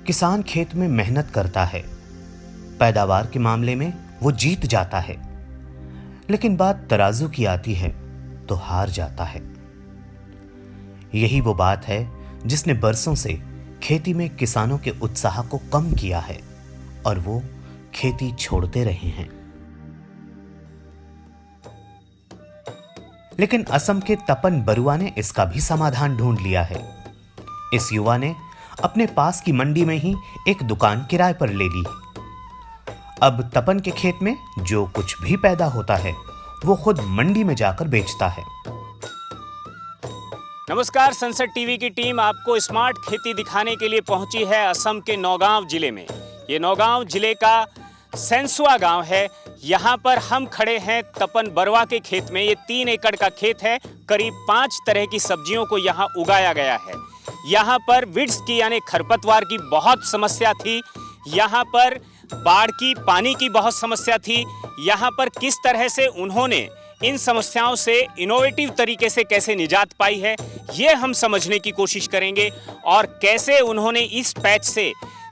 किसान खेत में मेहनत करता है, पैदावार के मामले में वो जीत जाता है, लेकिन बात तराजू की आती है तो हार जाता है। यही वो बात है जिसने बरसों से खेती में किसानों के उत्साह को कम किया है और वो खेती छोड़ते रहे हैं। लेकिन असम के तपन बरुआ ने इसका भी समाधान ढूंढ लिया है। इस युवा ने अपने पास की मंडी में ही एक दुकान किराए पर ले ली। अब तपन के खेत में जो कुछ भी पैदा होता है वो खुद मंडी में जाकर बेचता है। नमस्कार, सनसेट टीवी की टीम आपको स्मार्ट खेती दिखाने के लिए पहुंची है असम के नौगांव जिले में। ये नौगांव जिले का सेंसुआ गांव है। यहाँ पर हम खड़े हैं तपन बरुआ के खेत में। ये 3 एकड़ का खेत है। करीब 5 तरह की सब्जियों को यहाँ उगाया गया है। यहाँ पर विड्स की यानी खरपतवार की बहुत समस्या थी। यहाँ पर बाढ़ की, पानी की बहुत समस्या थी। यहाँ पर किस तरह से उन्होंने इन समस्याओं से इनोवेटिव तरीके से कैसे निजात पाई है, ये हम समझने की कोशिश करेंगे। और कैसे उन्होंने इस पैच से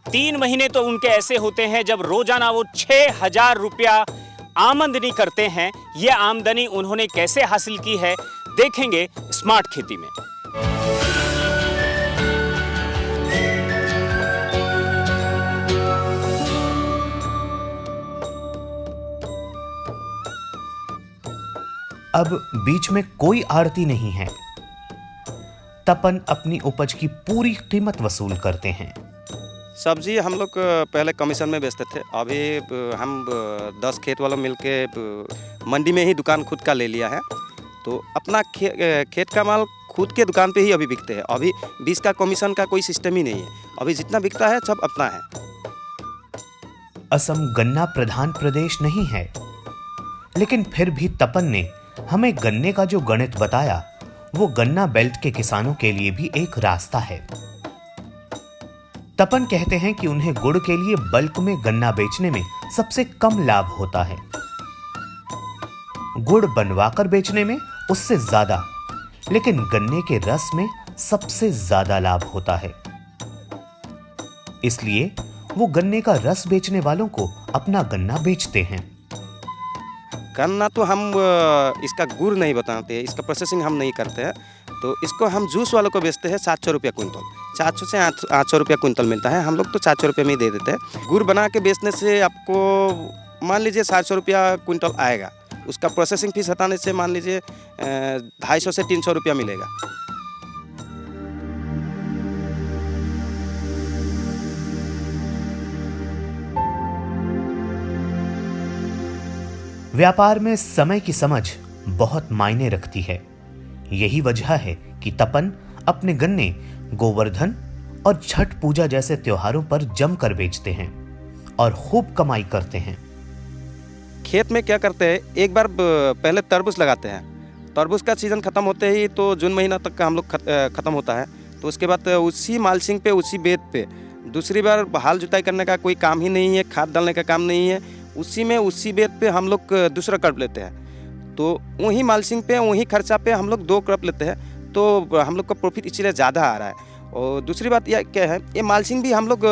3 महीने तो उनके ऐसे होते हैं जब रोजाना वो 6,000 रुपया आमदनी करते हैं। ये आमदनी उन्होंने कैसे हासिल की है, देखेंगे स्मार्ट खेती में। अब बीच में कोई आड़ती नहीं है। तपन अपनी उपज की पूरी कीमत वसूल करते हैं। सब्जी हम लोग पहले कमीशन में बेचते थे। अभी हम 10 खेत वालों मिलके मंडी में ही दुकान खुद का ले लिया है। तो अपना खेत का माल खुद के दुकान पे ही अभी बिकते हैं। अभी 20 का कमीशन का कोई सिस्टम ही नहीं है। अभी जितना बिकता है सब अपना है। असम गन्ना प्रधान प्रदेश नहीं है, लेकिन फिर भी तपन ने हमें गन्ने का जो गणित बताया वो गन्ना बेल्ट के किसानों के लिए भी एक रास्ता है। तपन कहते हैं कि उन्हें गुड़ के लिए बल्क में गन्ना बेचने में सबसे कम लाभ होता है, गुड़ बनवाकर बेचने में उससे ज्यादा, लेकिन गन्ने के रस में सबसे ज्यादा लाभ होता है। इसलिए वो गन्ने का रस बेचने वालों को अपना गन्ना बेचते हैं। गन्ना तो हम इसका गुड़ नहीं बताते, इसका प्रोसेसिंग हम नहीं करते हैं। तो इसको हम जूस वालों को बेचते हैं 700 रुपया क्विंटल। 700 से 800 रुपया क्विंटल मिलता है। हम लोग तो 700 रुपये में ही दे देते हैं। गुड़ बना के बेचने से आपको मान लीजिए 700 रुपया क्विंटल आएगा। उसका प्रोसेसिंग फीस हटाने से मान लीजिए 250 से 300 रुपया मिलेगा। व्यापार में समय की समझ बहुत मायने रखती है। यही वजह है कि तपन अपने गन्ने गोवर्धन और छठ पूजा जैसे त्योहारों पर जमकर बेचते हैं और खूब कमाई करते हैं। खेत में क्या करते हैं, एक बार पहले तरबूज लगाते हैं। तरबूज का सीज़न ख़त्म होते ही तो जून महीना तक का हम लोग ख़त्म होता है। तो उसके बाद उसी मालसिंग पे, उसी बेत पे दूसरी बार हाल जुताई करने का कोई काम ही नहीं है, खाद डालने का काम नहीं है। उसी बेत पे हम लोग दूसरा क्रॉप लेते हैं। तो वही मालसिंग पे, वही खर्चा पे हम लोग 2 क्रॉप लेते हैं। तो हम लोग का प्रॉफिट इसलिए ज़्यादा आ रहा है। और दूसरी बात यह क्या है, ये मालसिंग भी हम लोग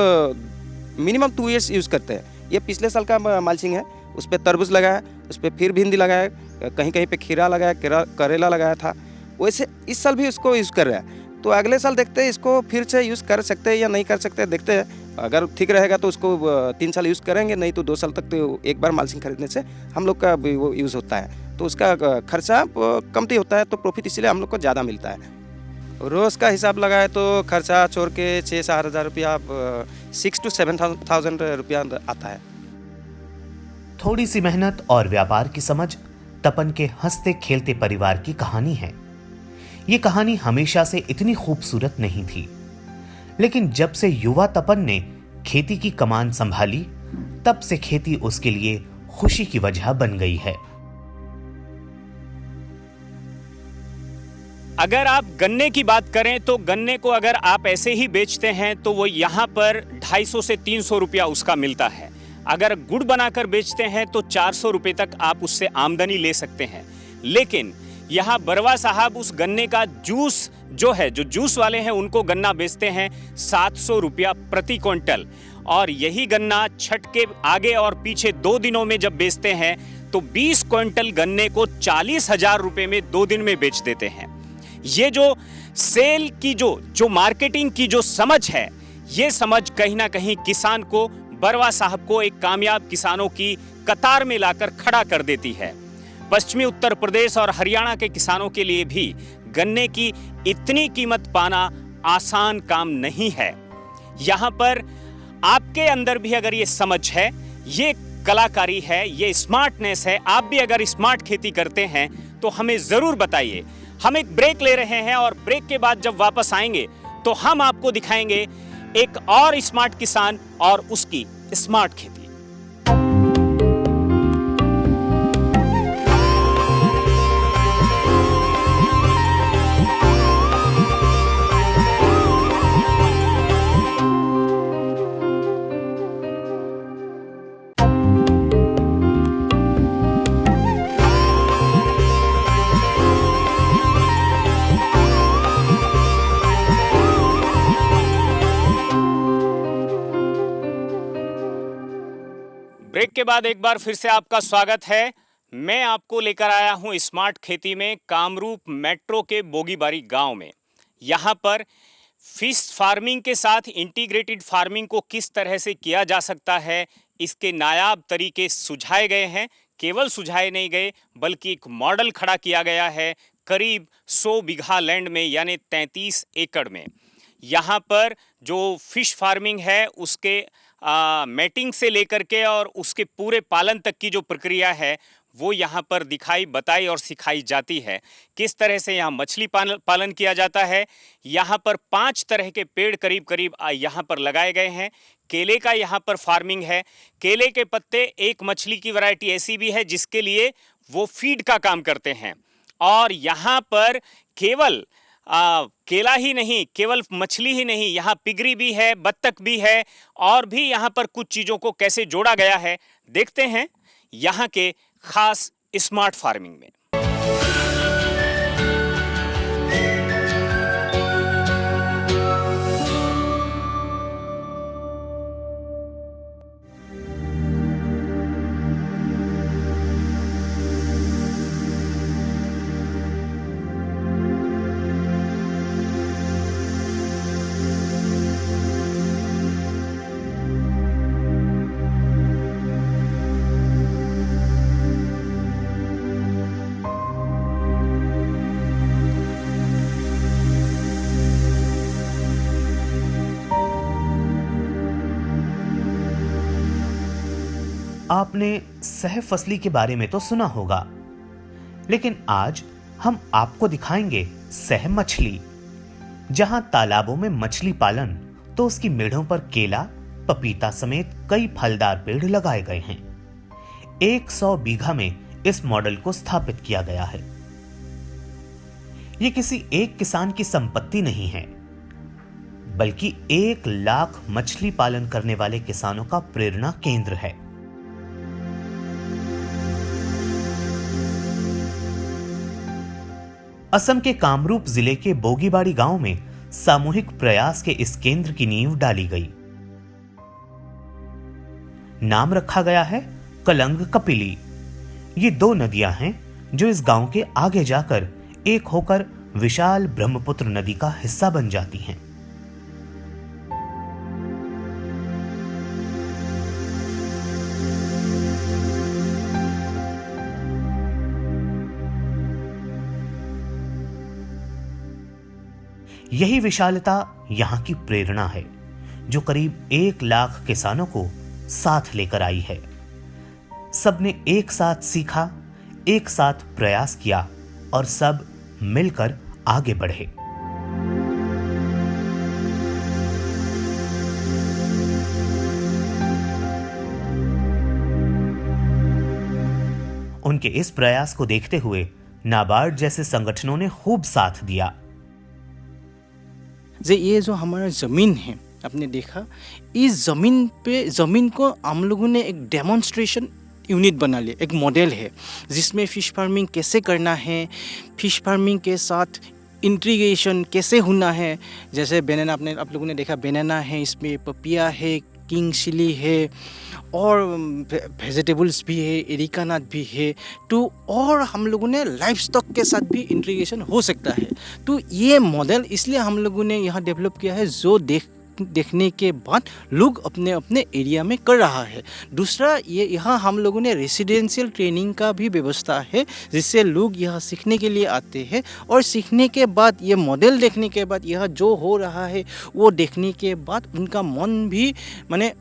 मिनिमम 2 ईयर्स यूज़ करते हैं। ये पिछले साल का मालचिंग है। उस पर तरबूज लगाया, उस पर फिर भिंडी लगाया, कहीं कहीं पे खीरा लगाया, करेला लगाया था। वैसे इस साल भी इसको यूज़ कर रहा है। तो अगले साल देखते हैं इसको फिर से यूज़ कर सकते हैं या नहीं कर सकते, देखते हैं। अगर ठीक रहेगा तो उसको 3 साल यूज़ करेंगे, नहीं तो 2 साल तक तो एक बार मालचिंग खरीदने से हम लोग का वो यूज़ होता है। तो उसका खर्चा कमती होता है, तो प्रॉफिट इसीलिए हम लोग को ज़्यादा मिलता है। रोज़ का हिसाब लगाए तो खर्चा छोड़ के 6-7 हज़ार रुपया, 6 to 7,000 रुपया आता है। थोड़ी सी मेहनत और व्यापार की समझ तपन के हंसते खेलते परिवार की कहानी है। ये कहानी हमेशा से इतनी खूबसूरत नहीं थी, लेकिन जब से युवा तपन ने खेती की कमान संभाली, तब से खेती उसके लिए खुशी की वजह बन गई है। अगर आप गन्ने की बात करें तो गन्ने को अगर आप ऐसे ही बेचते हैं तो वो यहाँ पर 250 से 300 रुपया उसका मिलता है। अगर गुड़ बनाकर बेचते हैं तो 400 रुपये तक आप उससे आमदनी ले सकते हैं। लेकिन यहाँ बरवा साहब उस गन्ने का जूस जो है, जो जूस वाले हैं उनको गन्ना बेचते हैं 700 रुपया प्रति क्विंटल। और यही गन्ना छठ के आगे और पीछे 2 दिनों में जब बेचते हैं तो 20 क्विंटल गन्ने को 40,000 रुपये में 2 दिन में बेच देते हैं। ये जो सेल की जो मार्केटिंग की जो समझ है, ये समझ कहीं ना कहीं किसान को, बरवा साहब को एक कामयाब किसानों की कतार में लाकर खड़ा कर देती है। पश्चिमी उत्तर प्रदेश और हरियाणा के किसानों के लिए भी गन्ने की इतनी कीमत पाना आसान काम नहीं है। यहाँ पर आपके अंदर भी अगर ये समझ है, ये कलाकारी है, ये स्मार्टनेस है, आप भी अगर स्मार्ट खेती करते हैं तो हमें जरूर बताइए। हम एक ब्रेक ले रहे हैं और ब्रेक के बाद जब वापस आएंगे तो हम आपको दिखाएंगे एक और स्मार्ट किसान और उसकी स्मार्ट खेती। ब्रेक के बाद एक बार फिर से आपका स्वागत है। मैं आपको लेकर आया हूं स्मार्ट खेती में कामरूप मेट्रो के बोगीबारी गांव में। यहां पर फिश फार्मिंग के साथ इंटीग्रेटेड फार्मिंग को किस तरह से किया जा सकता है, इसके नायाब तरीके सुझाए गए हैं। केवल सुझाए नहीं गए बल्कि एक मॉडल खड़ा किया गया है करीब 100 बीघा लैंड में, यानी 33 एकड़ में। यहाँ पर जो फिश फार्मिंग है उसके मेटिंग से लेकर के और उसके पूरे पालन तक की जो प्रक्रिया है वो यहाँ पर दिखाई, बताई और सिखाई जाती है। किस तरह से यहाँ मछली पालन किया जाता है। यहाँ पर 5 तरह के पेड़ करीब करीब यहाँ पर लगाए गए हैं। केले का यहाँ पर फार्मिंग है। केले के पत्ते, एक मछली की वैरायटी ऐसी भी है जिसके लिए वो फीड का काम करते हैं। और यहाँ पर केवल केला ही नहीं, केवल मछली ही नहीं, यहाँ पिगरी भी है, बत्तख भी है, और भी यहाँ पर कुछ चीज़ों को कैसे जोड़ा गया है देखते हैं यहाँ के खास स्मार्ट फार्मिंग में। आपने सह फसली के बारे में तो सुना होगा, लेकिन आज हम आपको दिखाएंगे सह मछली, जहां तालाबों में मछली पालन तो उसकी मेढ़ों पर केला, पपीता समेत कई फलदार पेड़ लगाए गए हैं। 100 बीघा में इस मॉडल को स्थापित किया गया है। यह किसी एक किसान की संपत्ति नहीं है, बल्कि 1 लाख मछली पालन करने वाले किसानों का प्रेरणा केंद्र है। असम के कामरूप जिले के बोगीबाड़ी गांव में सामूहिक प्रयास के इस केंद्र की नींव डाली गई। नाम रखा गया है कलंग कपिली। ये दो नदियां हैं जो इस गांव के आगे जाकर एक होकर विशाल ब्रह्मपुत्र नदी का हिस्सा बन जाती हैं। यही विशालता यहां की प्रेरणा है जो करीब 1 लाख किसानों को साथ लेकर आई है। सबने एक साथ सीखा, एक साथ प्रयास किया और सब मिलकर आगे बढ़े। उनके इस प्रयास को देखते हुए नाबार्ड जैसे संगठनों ने खूब साथ दिया। ये जो हमारा ज़मीन है, आपने देखा, इस ज़मीन को हम लोगों ने एक डेमोन्स्ट्रेशन यूनिट बना लिया, एक मॉडल है जिसमें फ़िश फार्मिंग कैसे करना है, फ़िश फार्मिंग के साथ इंटीग्रेशन कैसे होना है। जैसे बनाना, आप लोगों ने देखा बनाना है, इसमें पपिया है, किंग चिली है और वेजिटेबल्स भी है, एरिका नट भी है। तो और हम लोगों ने लाइफ स्टॉक के साथ भी इंटीग्रेशन हो सकता है। तो ये मॉडल इसलिए हम लोगों ने यहाँ डेवलप किया है जो देखने के बाद लोग अपने अपने एरिया में कर रहा है। दूसरा, ये यहाँ हम लोगों ने रेसिडेंशियल ट्रेनिंग का भी व्यवस्था है जिससे लोग यहाँ सीखने के लिए आते हैं और सीखने के बाद ये मॉडल देखने के बाद यहाँ जो हो रहा है वो देखने के बाद उनका मन भी माने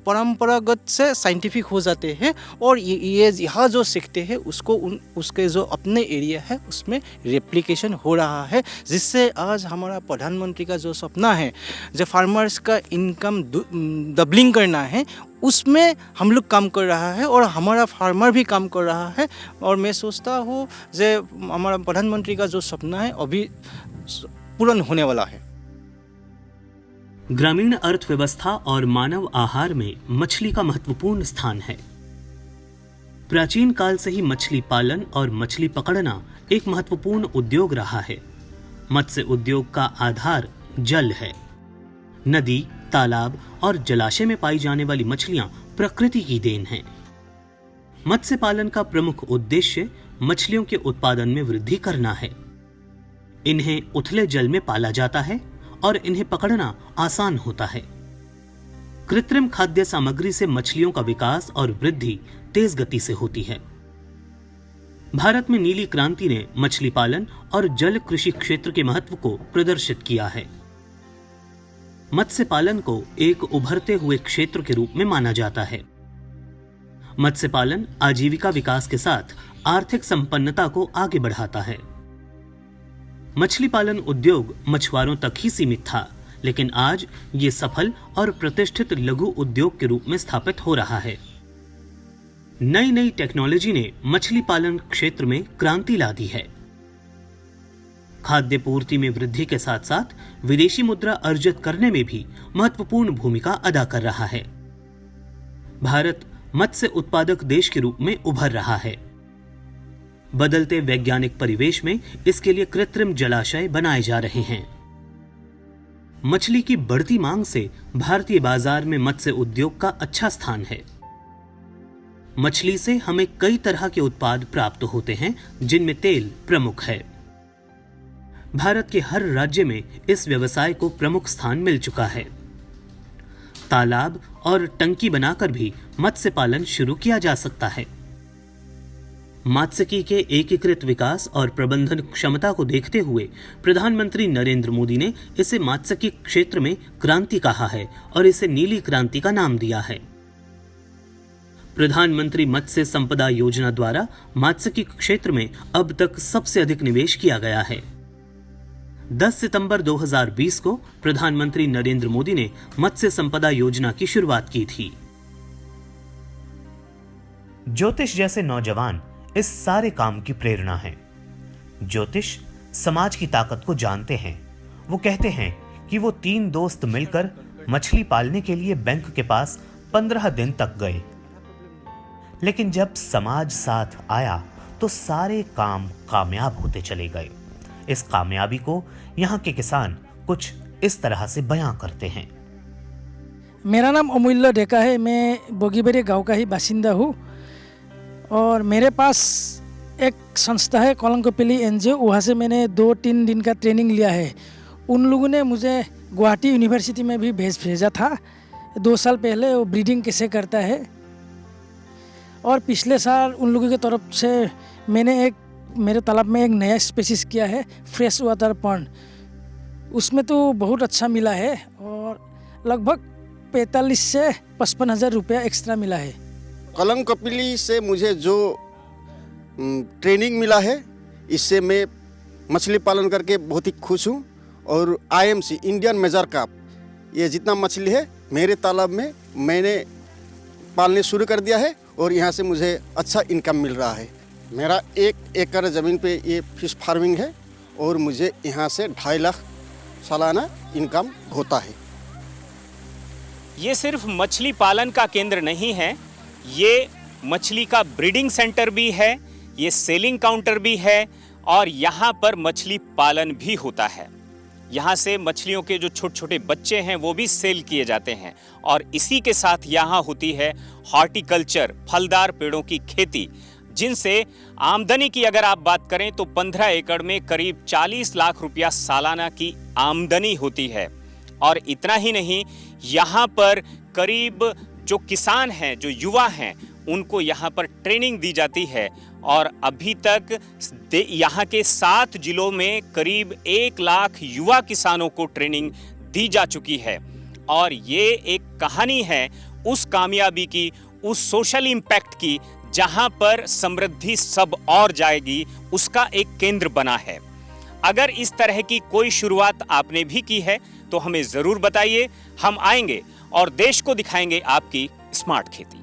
परंपरागत से साइंटिफिक हो जाते हैं और ये यहाँ जो सीखते हैं उसको उसके जो अपने एरिया है उसमें रेप्लिकेशन हो रहा है, जिससे आज हमारा प्रधानमंत्री का जो सपना है जो फार्मर्स का इनकम डबलिंग करना है उसमें हम लोग काम कर रहा है और हमारा फार्मर भी काम कर रहा है। और मैं सोचता हूँ जो हमारा प्रधानमंत्री का जो सपना है अभी पूर्ण होने वाला है। ग्रामीण अर्थव्यवस्था और मानव आहार में मछली का महत्वपूर्ण स्थान है। प्राचीन काल से ही मछली पालन और मछली पकड़ना एक महत्वपूर्ण उद्योग रहा है। मत्स्य उद्योग का आधार जल है। नदी, तालाब और जलाशय में पाई जाने वाली मछलियां प्रकृति की देन हैं। मत्स्य पालन का प्रमुख उद्देश्य मछलियों के उत्पादन में वृद्धि करना है। इन्हें उथले जल में पाला जाता है और इन्हें पकड़ना आसान होता है। कृत्रिम खाद्य सामग्री से मछलियों का विकास और वृद्धि तेज गति से होती है। भारत में नीली क्रांति ने मछली पालन और जल कृषि क्षेत्र के महत्व को प्रदर्शित किया है। मत्स्य पालन को एक उभरते हुए क्षेत्र के रूप में माना जाता है। मत्स्य पालन आजीविका विकास के साथ आर्थिक संपन्नता को आगे बढ़ाता है। मछली पालन उद्योग मछुआरों तक ही सीमित था, लेकिन आज ये सफल और प्रतिष्ठित लघु उद्योग के रूप में स्थापित हो रहा है। नई नई टेक्नोलॉजी ने मछली पालन क्षेत्र में क्रांति ला दी है। खाद्य पूर्ति में वृद्धि के साथ साथ विदेशी मुद्रा अर्जित करने में भी महत्वपूर्ण भूमिका अदा कर रहा है। भारत मत्स्य उत्पादक देश के रूप में उभर रहा है। बदलते वैज्ञानिक परिवेश में इसके लिए कृत्रिम जलाशय बनाए जा रहे हैं। मछली की बढ़ती मांग से भारतीय बाजार में मत्स्य उद्योग का अच्छा स्थान है। मछली से हमें कई तरह के उत्पाद प्राप्त होते हैं, जिनमें तेल प्रमुख है। भारत के हर राज्य में इस व्यवसाय को प्रमुख स्थान मिल चुका है। तालाब और टंकी बनाकर भी मत्स्य पालन शुरू किया जा सकता है। मात्स्यिकी के एकीकृत विकास और प्रबंधन क्षमता को देखते हुए प्रधानमंत्री नरेंद्र मोदी ने इसे मात्स्यिकी क्षेत्र में क्रांति कहा है और इसे नीली क्रांति का नाम दिया है। प्रधानमंत्री मत्स्य संपदा योजना द्वारा मात्स्यिकी क्षेत्र में अब तक सबसे अधिक निवेश किया गया है। 10 सितंबर 2020 को प्रधानमंत्री नरेंद्र मोदी ने मत्स्य संपदा योजना की शुरुआत की थी। ज्योतिष जैसे नौजवान इस सारे काम की प्रेरणा है। ज्योतिष समाज की ताकत को जानते हैं। वो कहते हैं कि वो 3 दोस्त मिलकर मछली पालने के लिए बैंक के पास 15 दिन तक गए, लेकिन जब समाज साथ आया तो सारे काम कामयाब होते चले गए। इस कामयाबी को यहाँ के किसान कुछ इस तरह से बयां करते हैं। मेरा नाम अमूल्य डेका है। मैं बोगीबेरी गांव का ही बासिंदा हूँ और मेरे पास एक संस्था है कोलंकोपिली एनजीओ, वहाँ से मैंने 2-3 दिन का ट्रेनिंग लिया है। उन लोगों ने मुझे गुवाहाटी यूनिवर्सिटी में भी भेजा था 2 साल पहले, वो ब्रीडिंग कैसे करता है। और पिछले साल उन लोगों की तरफ से मैंने मेरे तालाब में एक नया स्पीशीज़ किया है, फ्रेश वाटर पॉन्ड। उसमें तो बहुत अच्छा मिला है और लगभग 45 से 55 हज़ार रुपया एक्स्ट्रा मिला है। कोलंकोपिली से मुझे जो ट्रेनिंग मिला है, इससे मैं मछली पालन करके बहुत ही खुश हूँ। और IMC इंडियन मेजर कार्प, ये जितना मछली है मेरे तालाब में मैंने पालने शुरू कर दिया है और यहाँ से मुझे अच्छा इनकम मिल रहा है। मेरा 1 एकड़ ज़मीन पे ये फिश फार्मिंग है और मुझे यहाँ से 2.5 लाख सालाना इनकम होता है। ये सिर्फ मछली पालन का केंद्र नहीं है, ये मछली का ब्रीडिंग सेंटर भी है, ये सेलिंग काउंटर भी है और यहाँ पर मछली पालन भी होता है। यहाँ से मछलियों के जो छोटे छोटे बच्चे हैं वो भी सेल किए जाते हैं और इसी के साथ यहाँ होती है हॉर्टिकल्चर, फलदार पेड़ों की खेती, जिनसे आमदनी की अगर आप बात करें तो 15 एकड़ में करीब 40 लाख रुपया सालाना की आमदनी होती है। और इतना ही नहीं, यहाँ पर करीब जो किसान हैं, जो युवा हैं, उनको यहाँ पर ट्रेनिंग दी जाती है और अभी तक यहाँ के 7 जिलों में करीब 1 लाख युवा किसानों को ट्रेनिंग दी जा चुकी है। और ये एक कहानी है उस कामयाबी की, उस सोशल इम्पैक्ट की, जहाँ पर समृद्धि सब और जाएगी, उसका एक केंद्र बना है। अगर इस तरह की कोई शुरुआत आपने भी की है तो हमें ज़रूर बताइए, हम आएंगे और देश को दिखाएंगे आपकी स्मार्ट खेती।